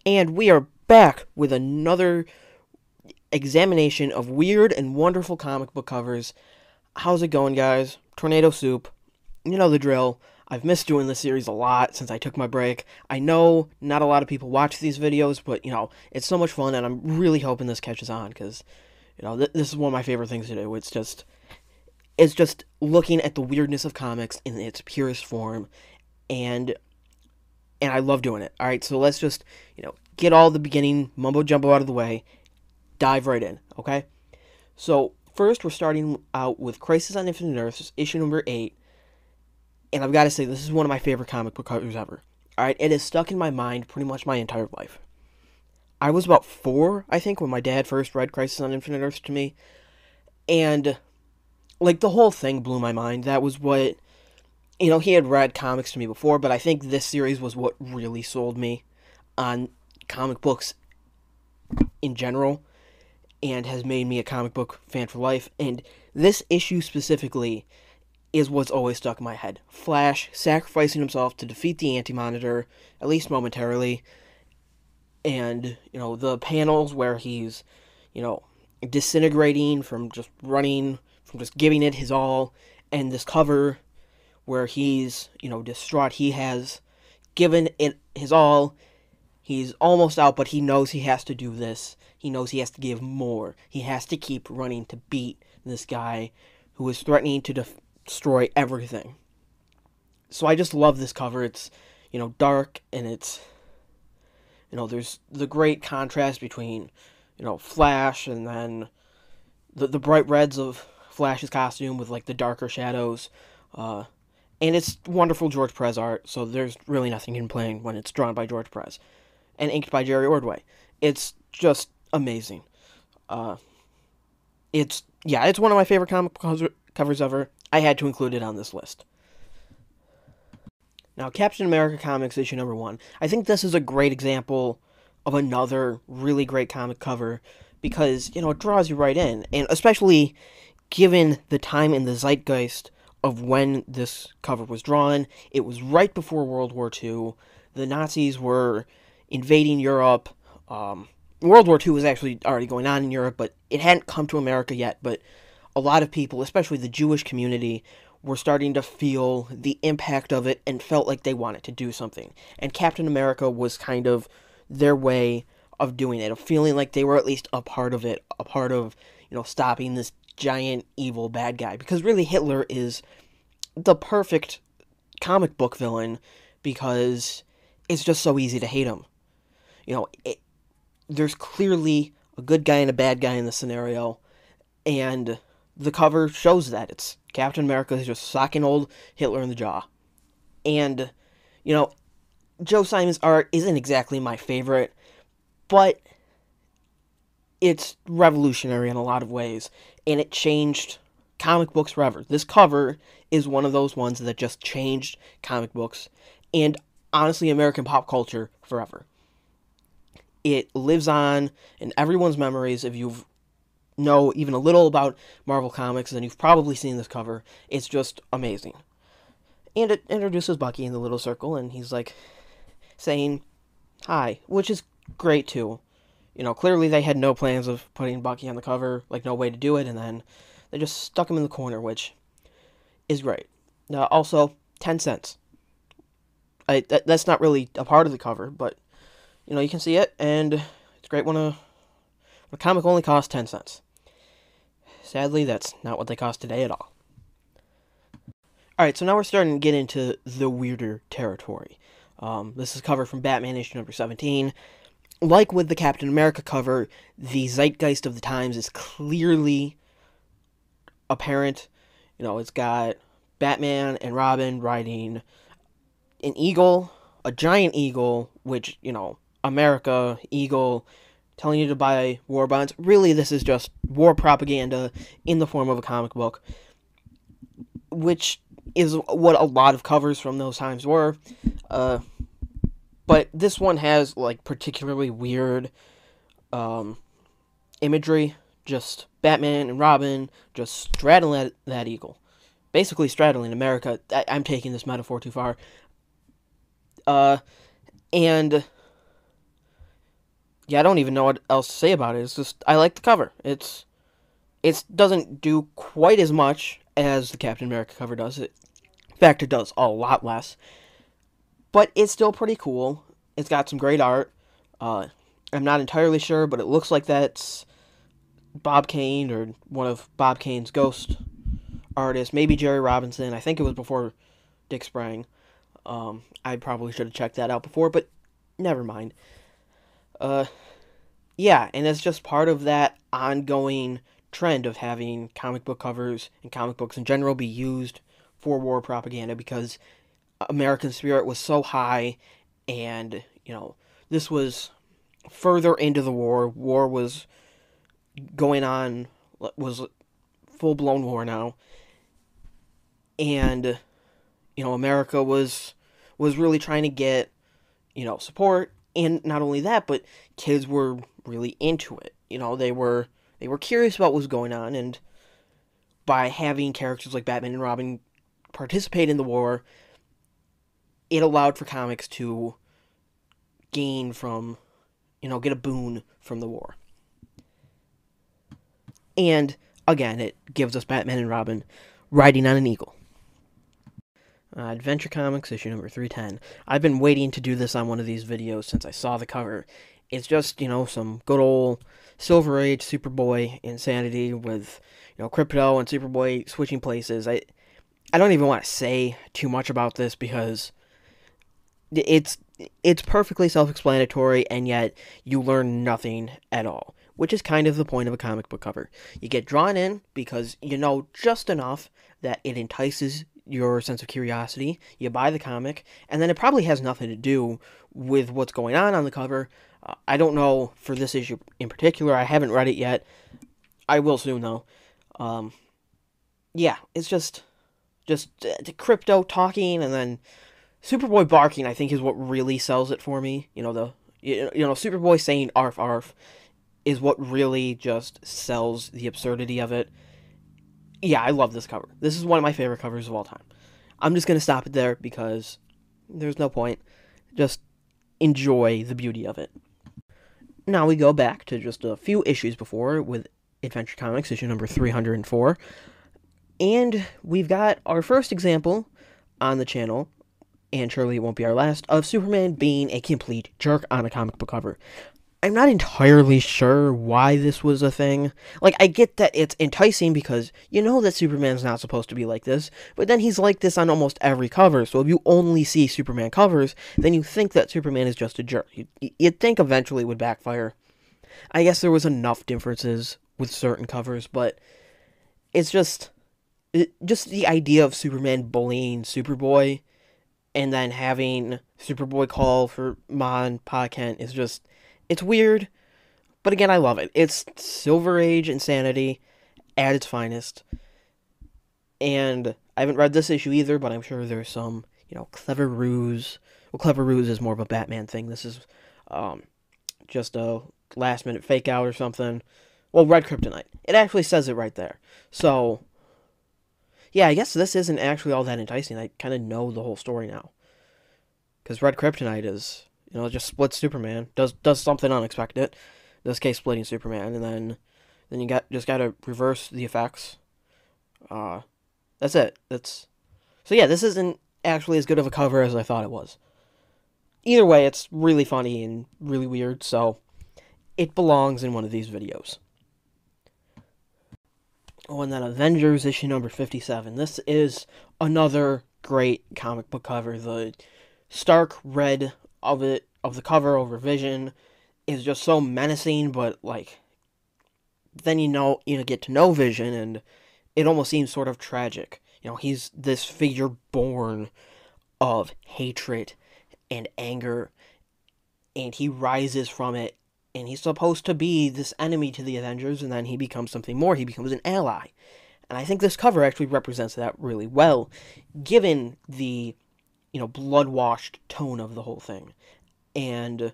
And we are back with another examination of weird and wonderful comic book covers. How's it going, guys? Tornado Soup. You know the drill. I've missed doing this series a lot since I took my break. I know not a lot of people watch these videos, but, it's so much fun, and I'm really hoping this catches on, because, this is one of my favorite things to do. It's just looking at the weirdness of comics in its purest form, and I love doing it. Alright, so let's just, get all the beginning mumbo-jumbo out of the way, dive right in, okay? So, first we're starting out with Crisis on Infinite Earths, issue number 8, and I've got to say, this is one of my favorite comic book covers ever. Alright, it is stuck in my mind pretty much my entire life. I was about 4, I think, when my dad first read Crisis on Infinite Earths to me, and, the whole thing blew my mind. That was what, he had read comics to me before, but I think this series was what really sold me on comic books in general, and has made me a comic book fan for life. And this issue specifically is what's always stuck in my head. Flash sacrificing himself to defeat the Anti-Monitor, at least momentarily, and, the panels where he's, disintegrating from just running, from just giving it his all, and this cover where he's, distraught. He has given it his all. He's almost out, but he knows he has to do this. He knows he has to give more. He has to keep running to beat this guy who is threatening to destroy everything. So I just love this cover. It's, dark, and it's, there's the great contrast between, Flash and then the bright reds of Flash's costume with, the darker shadows. And it's wonderful George Perez art, so there's really nothing in playing when it's drawn by George Perez and inked by Jerry Ordway. It's just amazing. It's one of my favorite comic covers ever. I had to include it on this list. Now, Captain America Comics issue number 1. I think this is a great example of another really great comic cover because, it draws you right in. And especially given the time and the zeitgeist of when this cover was drawn. It was right before World War II. The Nazis were invading Europe. World War II was actually already going on in Europe, but it hadn't come to America yet. But a lot of people, especially the Jewish community, were starting to feel the impact of it and felt like they wanted to do something. And Captain America was kind of their way of doing it, of feeling like they were at least a part of it, a part of, stopping this giant evil bad guy. Because really Hitler is the perfect comic book villain because it's just so easy to hate him. There's clearly a good guy and a bad guy in this scenario, and the cover shows that. It's Captain America is just socking old Hitler in the jaw. And, Joe Simon's art isn't exactly my favorite, but it's revolutionary in a lot of ways, and it changed comic books forever. This cover is one of those ones that just changed comic books, and honestly, American pop culture forever. It lives on in everyone's memories. If you know even a little about Marvel Comics, then you've probably seen this cover. It's just amazing. And it introduces Bucky in the little circle, and he's, saying hi, which is great, too. Clearly they had no plans of putting Bucky on the cover, no way to do it, and then they just stuck him in the corner, which is great. Also, 10 cents. That's not really a part of the cover, but, you can see it, and it's great when a comic only costs 10 cents. Sadly, that's not what they cost today at all. Alright, so now we're starting to get into the weirder territory. This is a cover from Batman issue number 17. Like with the Captain America cover, the zeitgeist of the times is clearly apparent. It's got Batman and Robin riding an eagle, a giant eagle, which, America, eagle, telling you to buy war bonds. Really, this is just war propaganda in the form of a comic book, which is what a lot of covers from those times were. But this one has, particularly weird imagery. Just Batman and Robin just straddling that eagle. Basically straddling America. I'm taking this metaphor too far. And yeah, I don't even know what else to say about it. It's just I like the cover. It doesn't do quite as much as the Captain America cover does. In fact, it does a lot less. But it's still pretty cool. It's got some great art. Uh, I'm not entirely sure, but it looks like that's Bob Kane or one of Bob Kane's ghost artists. Maybe Jerry Robinson. I think it was before Dick Sprang. I probably should have checked that out before, but never mind. Uh, yeah, and it's just part of that ongoing trend of having comic book covers and comic books in general be used for war propaganda because American spirit was so high, and this was further into the war. War was going on, was full blown war now, and America was really trying to get support, and not only that, but kids were really into it. They were curious about what was going on, and by having characters like Batman and Robin participate in the war, it allowed for comics to gain from, get a boon from the war. And again, it gives us Batman and Robin riding on an eagle. Adventure Comics, issue number 310. I've been waiting to do this on one of these videos since I saw the cover. It's just, some good old Silver Age Superboy insanity with, Crypto and Superboy switching places. I don't even want to say too much about this because it's perfectly self-explanatory, and yet you learn nothing at all, which is kind of the point of a comic book cover. You get drawn in because you know just enough that it entices your sense of curiosity. You buy the comic, and then it probably has nothing to do with what's going on the cover. I don't know for this issue in particular. I haven't read it yet. I will soon, though. Yeah, it's just the Crypto talking, and then Superboy barking, I think, is what really sells it for me. Superboy saying "arf arf" is what really just sells the absurdity of it. Yeah, I love this cover. This is one of my favorite covers of all time. I'm just gonna stop it there because there's no point. Just enjoy the beauty of it. Now we go back to just a few issues before with Adventure Comics, issue number 304. And we've got our first example on the channel, and surely it won't be our last, of Superman being a complete jerk on a comic book cover. I'm not entirely sure why this was a thing. Like, I get that it's enticing because you know that Superman's not supposed to be like this, but then he's like this on almost every cover, so if you only see Superman covers, then you think that Superman is just a jerk. You'd think eventually it would backfire. I guess there was enough differences with certain covers, but it's just the idea of Superman bullying Superboy, and then having Superboy call for Ma and Pa Kent is just... It's weird, but again, I love it. It's Silver Age insanity at its finest. And I haven't read this issue either, but I'm sure there's some, clever ruse. Well, clever ruse is more of a Batman thing. This is just a last-minute fake-out or something. Well, Red Kryptonite. It actually says it right there. So, yeah, I guess this isn't actually all that enticing. I kind of know the whole story now. Because Red Kryptonite is... just splits Superman, does something unexpected. In this case, splitting Superman, and then you gotta reverse the effects. That's it. So yeah, this isn't actually as good of a cover as I thought it was. Either way, it's really funny and really weird, so it belongs in one of these videos. Oh, and then Avengers issue number 57. This is another great comic book cover. The stark red of the cover over Vision is just so menacing, but then you get to know Vision, and it almost seems sort of tragic. He's this figure born of hatred and anger, and he rises from it, and he's supposed to be this enemy to the Avengers, and then he becomes something more. He becomes an ally. And I think this cover actually represents that really well, given the blood-washed tone of the whole thing. And,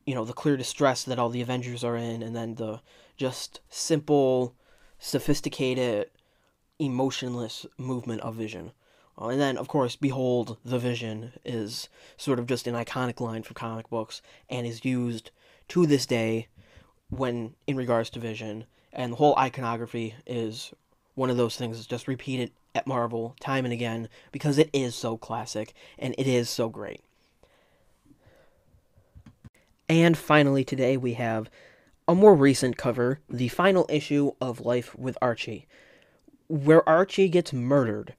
the clear distress that all the Avengers are in, and then the just simple, sophisticated, emotionless movement of Vision. And then, of course, Behold the Vision is sort of just an iconic line from comic books, and is used to this day when in regards to Vision, and the whole iconography is one of those things that's just repeated at Marvel time and again because it is so classic and it is so great. And finally today we have a more recent cover, the final issue of Life with Archie, where Archie gets murdered.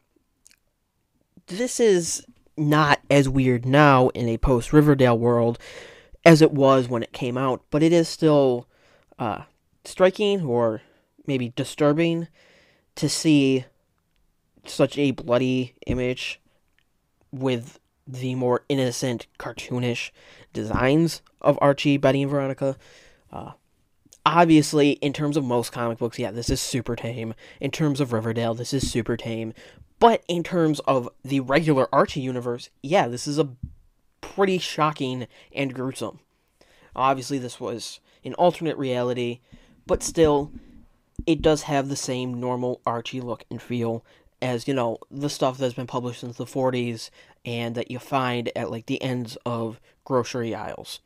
This is not as weird now in a post-Riverdale world as it was when it came out, but it is still striking or maybe disturbing to see such a bloody image with the more innocent, cartoonish designs of Archie, Betty, and Veronica. Obviously, in terms of most comic books, yeah, this is super tame. In terms of Riverdale, this is super tame. But in terms of the regular Archie universe, yeah, this is a pretty shocking and gruesome. Obviously, this was an alternate reality, but still, it does have the same normal Archie look and feel as, you know, the stuff that's been published since the 40s and that you find at, like, the ends of grocery aisles.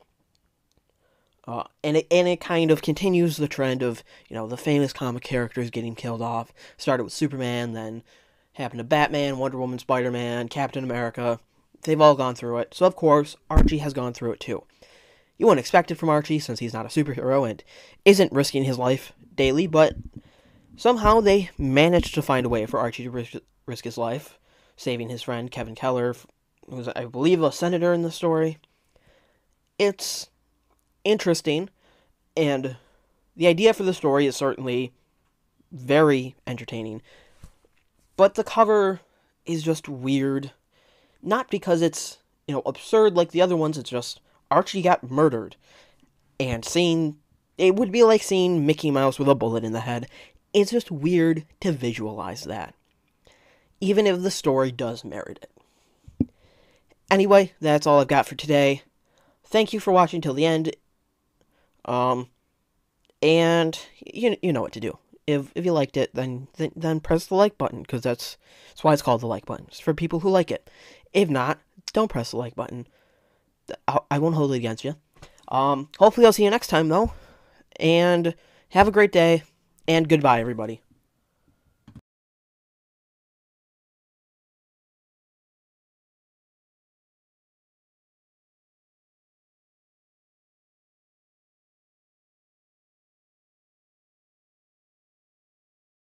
And it kind of continues the trend of, you know, the famous comic characters getting killed off. Started with Superman, then happened to Batman, Wonder Woman, Spider-Man, Captain America. They've all gone through it. So, of course, Archie has gone through it, too. You wouldn't expect it from Archie, since he's not a superhero and isn't risking his life daily, but somehow they managed to find a way for Archie to risk his life, saving his friend Kevin Keller, who was, I believe, a senator in the story. It's interesting, and the idea for the story is certainly very entertaining, but the cover is just weird. Not because it's, you know, absurd like the other ones, it's just Archie got murdered, and it would be like seeing Mickey Mouse with a bullet in the head. It's just weird to visualize that, even if the story does merit it. Anyway, that's all I've got for today. Thank you for watching till the end. And you know what to do. If you liked it, then press the like button, because that's why it's called the like button. It's for people who like it. If not, don't press the like button. I won't hold it against you. Hopefully I'll see you next time, though. And have a great day, and goodbye, everybody.